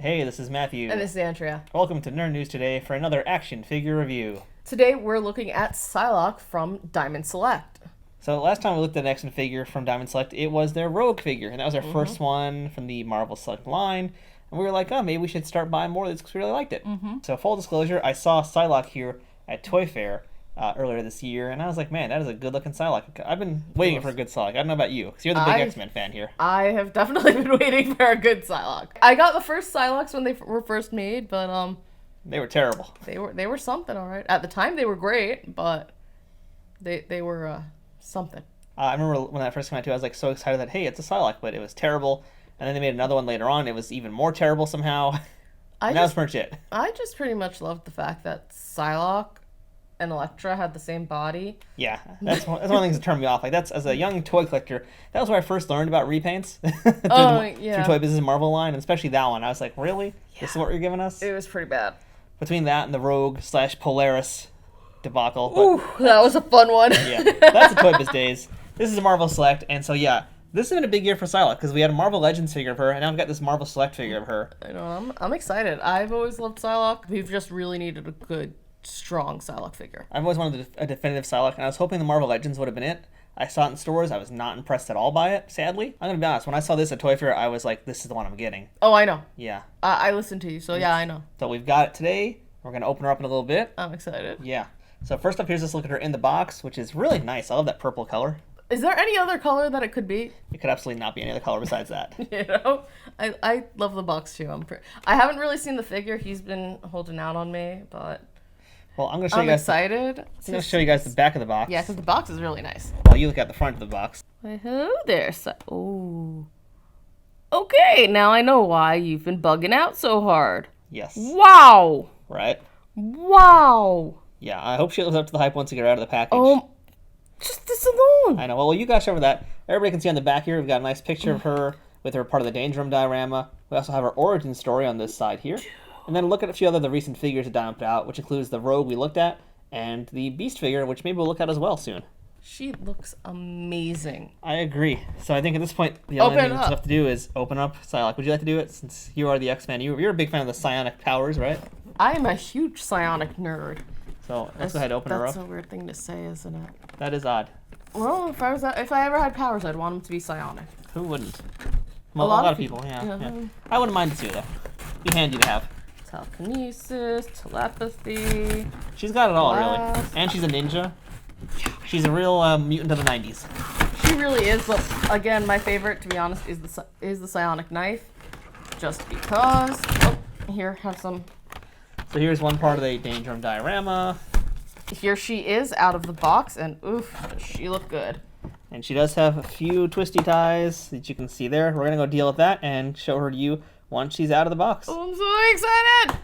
Hey, this is Matthew. And this is Andrea. Welcome to Nerd News Today for another action figure review. Today we're looking at Psylocke from Diamond Select. So last time we looked at an action figure from Diamond Select, it was their Rogue figure, and that was our first one from the Marvel Select line. And we were like, oh, maybe we should start buying more of these because we really liked it. So full disclosure, I saw Psylocke here at Toy Fair earlier this year, and I was like, man, that is a good-looking Psylocke. I've been waiting for a good Psylocke. I don't know about you, because you're the big X-Men fan here. I have definitely been waiting for a good Psylocke. I got the first Psylocks when they were first made, but they were terrible. They were something, all right. At the time, they were great, but they were something. I remember when that first came out too, I was like so excited that, hey, it's a Psylocke, but it was terrible. And then they made another one later on. It was even more terrible somehow. And that was pretty much it. I just pretty much loved the fact that Psylocke and Elektra had the same body. Yeah, that's one of the things that turned me off. Like, that's, as a young toy collector, that was where I first learned about repaints. Through Toy Business Marvel line, and especially that one. I was like, really? Yeah. This is what you're giving us? It was pretty bad. Between that and the Rogue / Polaris debacle. Ooh, that was a fun one. Yeah, that's the Toy Biz days. This is a Marvel Select, and so yeah, this has been a big year for Psylocke because we had a Marvel Legends figure of her, and now I've got this Marvel Select figure of her. I know, I'm excited. I've always loved Psylocke. We've just really needed a good, strong Psylocke figure. I've always wanted a definitive Psylocke, and I was hoping the Marvel Legends would have been it. I saw it in stores. I was not impressed at all by it, sadly. I'm going to be honest. When I saw this at Toy Fair, I was like, this is the one I'm getting. Oh, I know. Yeah. I listened to you, so yeah, I know. So we've got it today. We're going to open her up in a little bit. I'm excited. Yeah. So first up, here's this look at her in the box, which is really nice. I love that purple color. Is there any other color that it could be? It could absolutely not be any other color besides that. You know? I love the box, too. I haven't really seen the figure. He's been holding out on me, but... Well, I'm going to show you guys... excited. I'm going to show you guys the back of the box. Yeah, because the box is really nice. While you look at the front of the box. Why, hello there, Ooh. Okay, now I know why you've been bugging out so hard. Yes. Wow. Right? Wow. Yeah, I hope she lives up to the hype once you get her out of the package. Just this alone. I know. Well, you guys over that. Everybody can see on the back here, we've got a nice picture of her with her part of the Danger Room diorama. We also have her origin story on this side here. And then look at a few other the recent figures that Diamond put out, which includes the Rogue we looked at, and the Beast figure, which maybe we'll look at as well soon. She looks amazing. I agree. So I think at this point, the only thing that's left to do is open up Psylocke. Would you like to do it, since you are the X-Men? You're a big fan of the psionic powers, right? I am a huge psionic nerd. So let's go ahead and open her up. That's a weird thing to say, isn't it? That is odd. Well, if I ever had powers, I'd want them to be psionic. Who wouldn't? Well, a lot of people, yeah. I wouldn't mind it too, though. Be handy to have. Telekinesis, telepathy. She's got it all, really. And she's a ninja. She's a real mutant of the 90s. She really is, but again, my favorite, to be honest, is the psionic knife. Just because. Oh, here, have some. So here's one part of the Danger Room diorama. Here she is out of the box, and oof, does she look good. And she does have a few twisty ties that you can see there. We're going to go deal with that and show her to you once she's out of the box. Oh, I'm so excited!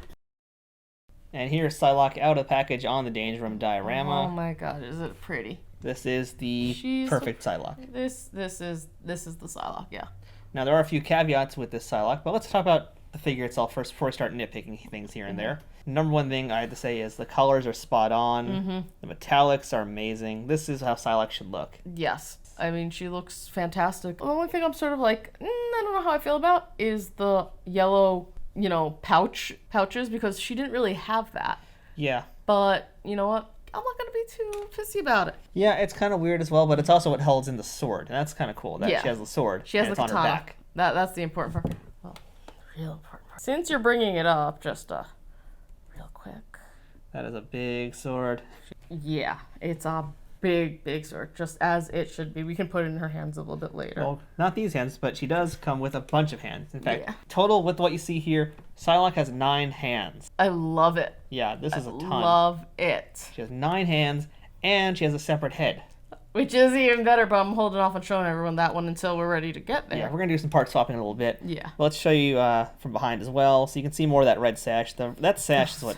And here's Psylocke out of the package on the Danger Room diorama. Oh my god, is it pretty? This is the perfect Psylocke. This is the Psylocke, yeah. Now there are a few caveats with this Psylocke, but let's talk about the figure itself first before we start nitpicking things here and there. Number one thing I have to say is the colors are spot on. The metallics are amazing. This is how Psylocke should look. Yes. I mean, she looks fantastic. The only thing I'm sort of like, I don't know how I feel about is the yellow, pouches, because she didn't really have that. Yeah. But, you know what? I'm not going to be too pissy about it. Yeah, it's kind of weird as well, but it's also what holds in the sword. And that's kind of cool that she has the sword. She has the katana. On her back. That's the important part. Well, real important part. Since you're bringing it up, just real quick. That is a big sword. Yeah, it's a big sword, just as it should be. We can put it in her hands a little bit later. Well, not these hands, but she does come with a bunch of hands. In fact, total with what you see here, Psylocke has 9 hands. I love it. Yeah, this is a ton. I love it. She has 9 hands, and she has a separate head. Which is even better, but I'm holding off on showing everyone that one until we're ready to get there. Yeah, we're going to do some part swapping in a little bit. Yeah. Let's show you from behind as well, so you can see more of that red sash. That sash is what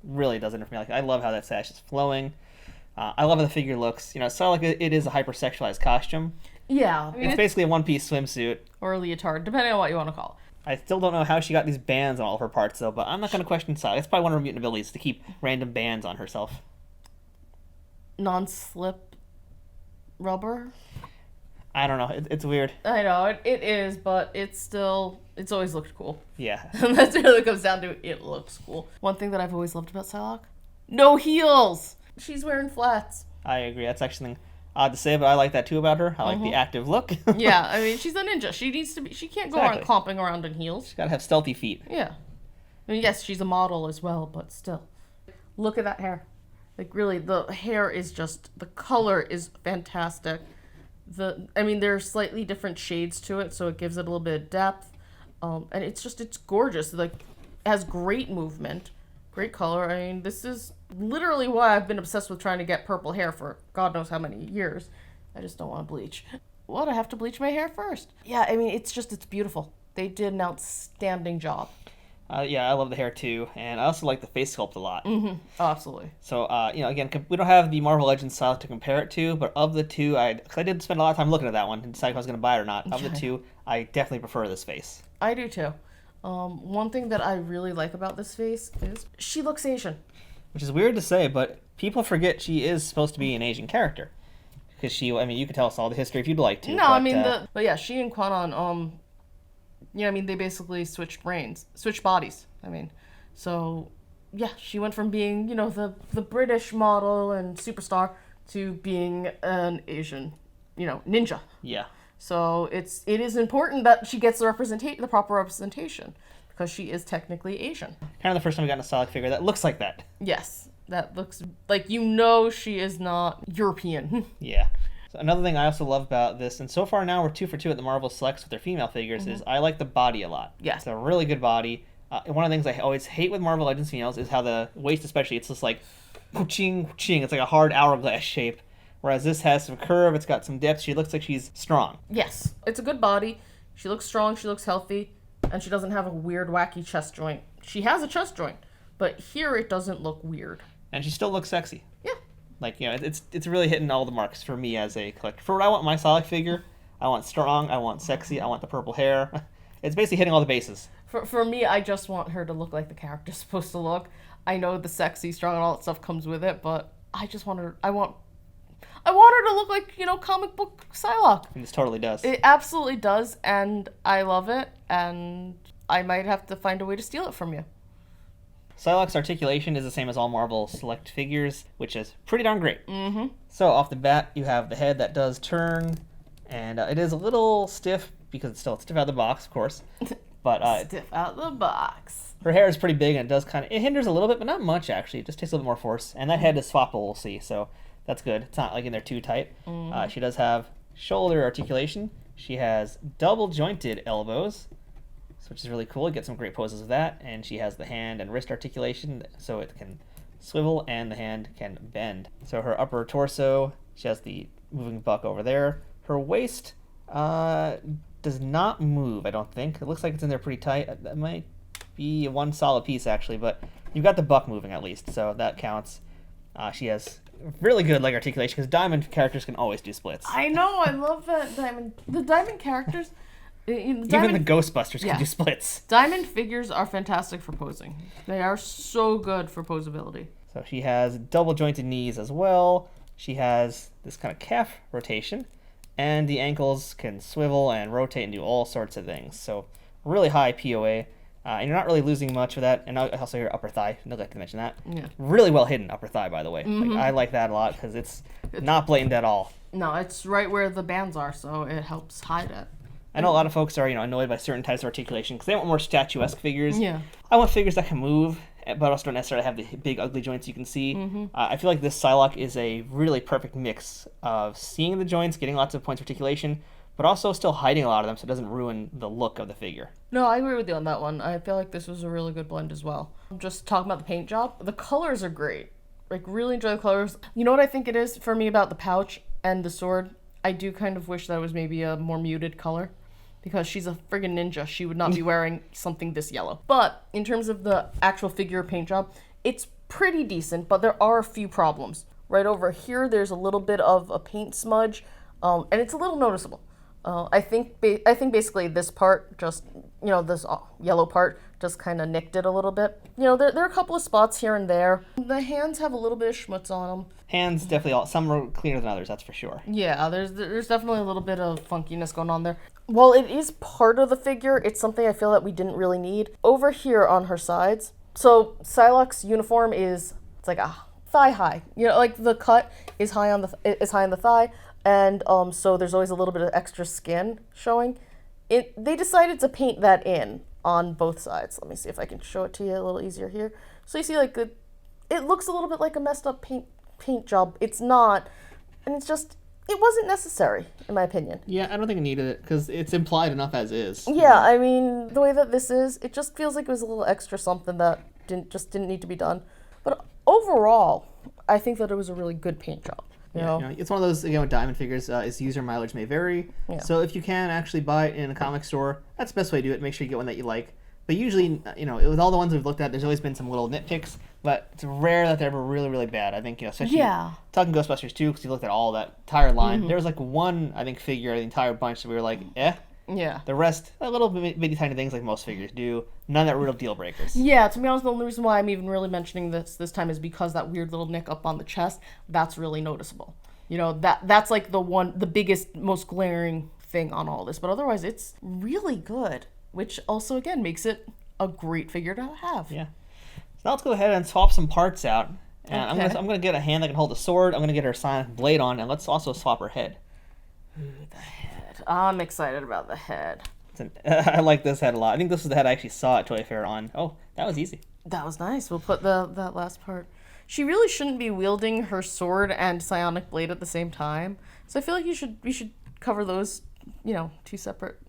really does it for me. Like, I love how that sash is flowing. I love how the figure looks. Psylocke, it is a hypersexualized costume. Yeah. It's basically a one-piece swimsuit. Or a leotard, depending on what you want to call it. I still don't know how she got these bands on all of her parts, though, but I'm not going to question Psylocke. It's probably one of her mutant abilities to keep random bands on herself. Non-slip rubber? I don't know. It's weird. I know, it is, but it's always looked cool. Yeah. And that's really what it comes down to. It looks cool. One thing that I've always loved about Psylocke, no heels. She's wearing flats. I agree. That's actually something odd to say, but I like that too about her. I like the active look. Yeah, I mean, she's a ninja. She needs to be. She can't go around clomping around in heels. She's gotta have stealthy feet. Yeah. I mean, yes, she's a model as well, but still. Look at that hair. Like, really, the hair is just, the color is fantastic. I mean, there are slightly different shades to it, so it gives it a little bit of depth. And it's gorgeous. Like, it has great movement, great color. I mean, this is literally why I've been obsessed with trying to get purple hair for God knows how many years. I just don't want to bleach. What? I have to bleach my hair first. Yeah, I mean, it's beautiful. They did an outstanding job. Yeah, I love the hair too, and I also like the face sculpt a lot. Mm-hmm. Oh, absolutely. So, again, we don't have the Marvel Legends style to compare it to, but of the two, because I did spend a lot of time looking at that one and deciding if I was going to buy it or not. Of the two, I definitely prefer this face. I do too. One thing that I really like about this face is she looks Asian. Which is weird to say, but people forget she is supposed to be an Asian character. Because you could tell us all the history if you'd like to. No, but, I mean, but yeah, she and Kwanon, they basically switched bodies. I mean, so yeah, she went from being, the British model and superstar to being an Asian, ninja. Yeah. So it is important that she gets the proper representation because she is technically Asian. Kind of the first time we got a Psylocke figure that looks like that. Yes, that looks like she is not European. Yeah. So another thing I also love about this, and so far now we're 2 for 2 at the Marvel Selects with their female figures, is I like the body a lot. Yeah. It's a really good body. One of the things I always hate with Marvel Legends females is how the waist especially, it's just like, ching, ching. It's like a hard hourglass shape. Whereas this has some curve, it's got some depth, she looks like she's strong. Yes. It's a good body. She looks strong, she looks healthy, and she doesn't have a weird, wacky chest joint. She has a chest joint, but here it doesn't look weird. And she still looks sexy. Yeah. Like, it's really hitting all the marks for me as a collector. For what I want my Psylocke figure, I want strong, I want sexy, I want the purple hair. It's basically hitting all the bases. For me, I just want her to look like the character's supposed to look. I know the sexy, strong, and all that stuff comes with it, but I just want her... I want her to look like, comic book Psylocke. And this totally does. It absolutely does, and I love it, and I might have to find a way to steal it from you. Psylocke's articulation is the same as all Marvel Select figures, which is pretty darn great. Mm-hmm. So off the bat, you have the head that does turn, and it is a little stiff because it's stiff out of the box, of course. But stiff out the box. Her hair is pretty big, and it hinders a little bit, but not much actually. It just takes a little bit more force, and that head is swappable. We'll see, so that's good. It's not like in there too tight. Mm. She does have shoulder articulation. She has double jointed elbows, which is really cool. You get some great poses with that. And she has the hand and wrist articulation, so it can swivel and the hand can bend. So her upper torso, she has the moving buck over there. Her waist does not move, I don't think. It looks like it's in there pretty tight. That might be one solid piece, actually, but you've got the buck moving at least, so that counts. She has really good leg articulation, because Diamond characters can always do splits. I know, I love that Diamond. The Diamond characters... Even the Ghostbusters can do splits. Diamond figures are fantastic for posing. They are so good for posability. So she has double jointed knees as well. She has this kind of calf rotation. And the ankles can swivel and rotate and do all sorts of things. So really high POA. And you're not really losing much with that. And also your upper thigh. I neglected to mention that. Yeah. Really well hidden upper thigh, by the way. Mm-hmm. I like that a lot because it's not blatant at all. No, it's right where the bands are, so it helps hide it. I know a lot of folks are, annoyed by certain types of articulation because they want more statuesque figures. Yeah. I want figures that can move, but also don't necessarily have the big, ugly joints you can see. Mm-hmm. I feel like this Psylocke is a really perfect mix of seeing the joints, getting lots of points of articulation, but also still hiding a lot of them so it doesn't ruin the look of the figure. No, I agree with you on that one. I feel like this was a really good blend as well. Just talking about the paint job, the colors are great. Like, really enjoy the colors. You know what I think it is for me about the pouch and the sword? I do kind of wish that was maybe a more muted color. Because she's a friggin' ninja, she would not be wearing something this yellow. But in terms of the actual figure paint job, it's pretty decent, but there are a few problems. Right over here, there's a little bit of a paint smudge, and it's a little noticeable. I think basically this part just, this yellow part just kind of nicked it a little bit. There are a couple of spots here and there. The hands have a little bit of schmutz on them. Hands definitely, some are cleaner than others, that's for sure. Yeah, there's definitely a little bit of funkiness going on there. While it is part of the figure, it's something I feel that we didn't really need. Over here on her sides, so Psylocke's uniform it's like a thigh high. Like the cut is high on the thigh, and so there's always a little bit of extra skin showing. They decided to paint that in on both sides. Let me see if I can show it to you a little easier here. So you see, like it looks a little bit like a messed up paint job. It's not, and it wasn't necessary, in my opinion. Yeah, I don't think it needed it, because it's implied enough as is. Yeah, I mean, the way that this is, it just feels like it was a little extra something that didn't need to be done. But overall, I think that it was a really good paint job. You know? It's one of those, again, with diamond figures, its user mileage may vary. Yeah. So if you can actually buy it in a comic store, that's the best way to do it. Make sure you get one that you like. But usually, with all the ones we've looked at, there's always been some little nitpicks, but it's rare that they're ever really, really bad. I think, especially talking Ghostbusters 2, because you looked at all that entire line. There was like one, I think, figure, the entire bunch that we were like, eh. Yeah. The rest, a little bitty tiny things like most figures do. None that were real deal breakers. Yeah, to be honest, the only reason why I'm even really mentioning this time is because that weird little nick up on the chest, that's really noticeable. That's like the biggest, most glaring thing on all this. But otherwise, it's really good, which also, again, makes it a great figure to have. Yeah. So now let's go ahead and swap some parts out. And Okay. I'm gonna get a hand that can hold a sword. I'm gonna get her psionic blade on, and let's also swap her head. The head. I'm excited about the head. I like this head a lot. I think this is the head I actually saw at Toy Fair on. Oh, that was easy. That was nice. We'll put that last part. She really shouldn't be wielding her sword and psionic blade at the same time. So I feel like we should cover those, two separate.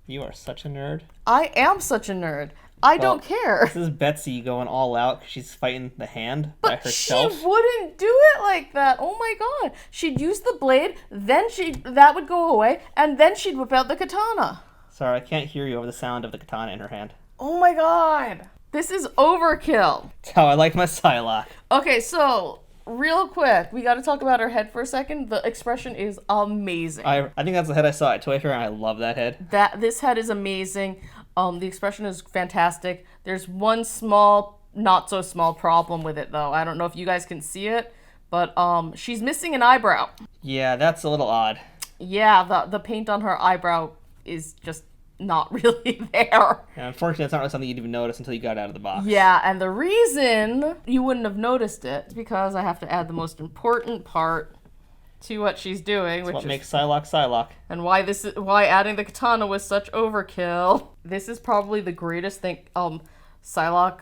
You are such a nerd. I am such a nerd. I don't care. This is Betsy going all out because she's fighting the hand by herself. She wouldn't do it like that. Oh my god. She'd use the blade, then that would go away, and then she'd whip out the katana. Sorry, I can't hear you over the sound of the katana in her hand. Oh my god. This is overkill. That's how I like my Psylocke. Okay, so real quick, we got to talk about her head for a second. The expression is amazing. I think that's the head I saw at Toy Fair, and I love that head. This head is amazing. The expression is fantastic. There's one small, not so small problem with it, though. I don't know if you guys can see it, but she's missing an eyebrow. Yeah, that's a little odd. Yeah, the paint on her eyebrow is just not really there. And unfortunately, that's not really something you'd even notice until you got out of the box. Yeah, and the reason you wouldn't have noticed it is because I have to add the most important part to what she's doing, That's what makes Psylocke Psylocke. And why adding the katana was such overkill. This is probably the greatest thing, Psylocke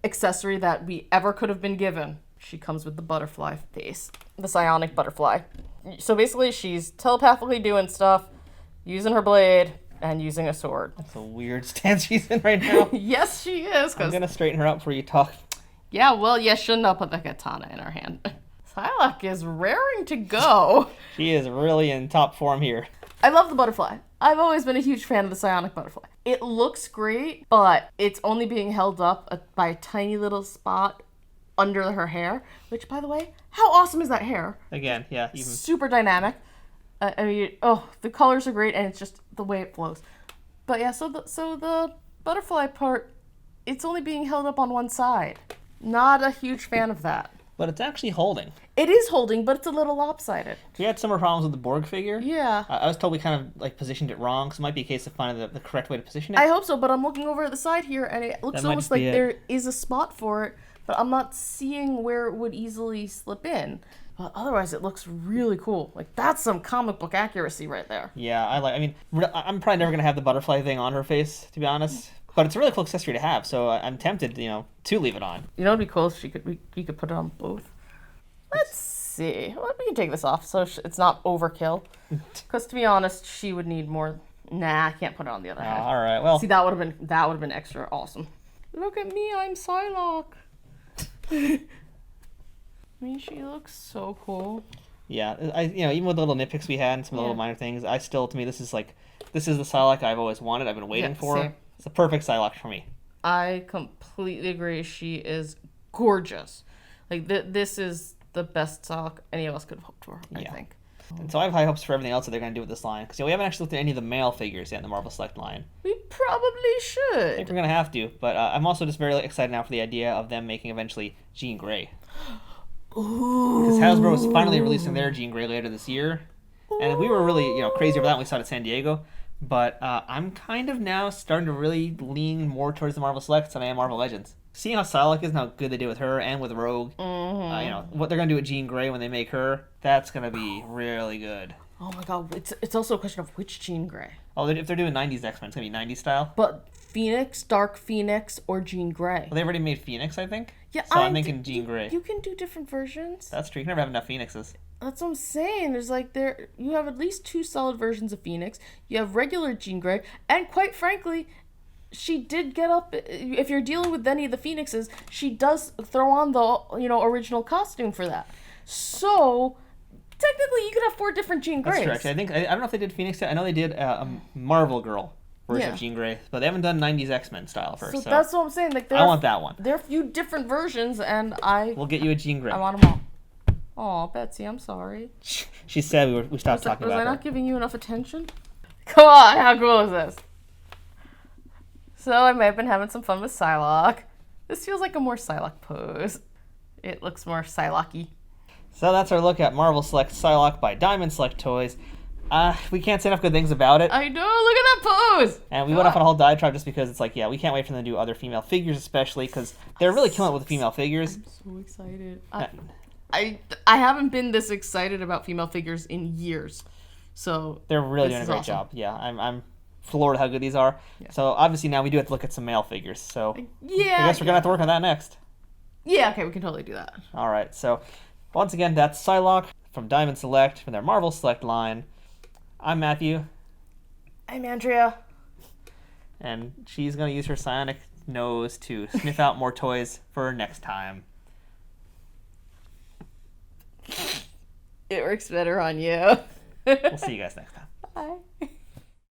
accessory that we ever could have been given. She comes with the butterfly face, the psionic butterfly. So basically, she's telepathically doing stuff, using her blade, and using a sword. That's a weird stance she's in right now. Yes, she is. I'm gonna straighten her up before you talk. Yeah, well, you shouldn't have put the katana in her hand. Psylocke is raring to go. She is really in top form here. I love the butterfly. I've always been a huge fan of the psionic butterfly. It looks great, but it's only being held up by a tiny little spot under her hair, which, by the way, how awesome is that hair? Again, yeah. Super dynamic. The colors are great, and it's just the way it flows. But yeah, so the butterfly part, it's only being held up on one side. Not a huge fan of that. But it's actually holding. It is holding, but it's a little lopsided. We had similar problems with the Borg figure. Yeah. I was told we kind of positioned it wrong, so it might be a case of finding the correct way to position it. I hope so, but I'm looking over at the side here, and it looks almost like there is a spot for it, but I'm not seeing where it would easily slip in. But otherwise, it looks really cool. Like, that's some comic book accuracy right there. Yeah, I'm probably never going to have the butterfly thing on her face, to be honest. But it's a really cool accessory to have, so I'm tempted, to leave it on. It'd be cool if you could put it on both. Let's see. Well, we can take this off so it's not overkill. Because to be honest, she would need more. Nah, I can't put it on the other head. All right, well. See, that would have been extra awesome. Look at me, I'm Psylocke. I mean, she looks so cool. Yeah, even with the little nitpicks we had and some little minor things, to me, this is the Psylocke I've always wanted. I've been waiting for. Same. It's a perfect Psylocke for me. I completely agree. She is gorgeous. Like, this is the best Psylocke any of us could have hoped for, I think. And so I have high hopes for everything else that they're going to do with this line. Because we haven't actually looked at any of the male figures yet in the Marvel Select line. We probably I should. think we're going to have to. But I'm also just very excited now for the idea of them making eventually Jean Grey. Because Hasbro is finally releasing their Jean Grey later this year. And we were really crazy over that when we saw it at San Diego. But I'm kind of now starting to really lean more towards the Marvel Selects than I am Marvel Legends. Seeing how Psylocke is and how good they did with her and with Rogue, what they're going to do with Jean Grey when they make her, that's going to be really good. Oh my god, it's also a question of which Jean Grey. Oh, if they're doing 90s X-Men, it's going to be 90s style. But Phoenix, Dark Phoenix, or Jean Grey? Well, they've already made Phoenix, I think. Yeah, so I'm thinking Jean Grey. You can do different versions. That's true. You can never have enough Phoenixes. That's what I'm saying. There's you have at least 2 solid versions of Phoenix. You have regular Jean Grey, and quite frankly, she did get up. If you're dealing with any of the Phoenixes, she does throw on the original costume for that. So technically, you could have 4 different Jean Greys. That's correct. I don't know if they did Phoenix yet. I know they did a Marvel Girl version of Jean Grey, but they haven't done 90s X-Men style first. So that's what I'm saying. I want that one. There are a few different versions, and we'll get you a Jean Grey. I want them all. Oh, Betsy, I'm sorry. She said we stopped talking about her. Was I not giving you enough attention? Come on, how cool is this? So I may have been having some fun with Psylocke. This feels like a more Psylocke pose. It looks more Psylocke-y. So that's our look at Marvel Select Psylocke by Diamond Select Toys. We can't say enough good things about it. I know, look at that pose! And we went off on a whole diatribe just because it's like, we can't wait for them to do other female figures especially, because they're really killing it with the female figures. I'm so excited. I haven't been this excited about female figures in years. So they're really doing a great job. Yeah, I'm floored how good these are. Yeah. So obviously now we do have to look at some male figures. So I guess we're gonna have to work on that next. Yeah, okay, we can totally do that. All right. So once again, that's Psylocke from Diamond Select from their Marvel Select line. I'm Matthew. I'm Andrea. And she's gonna use her psionic nose to sniff out more toys for next time. It works better on you. We'll see you guys next time. Bye.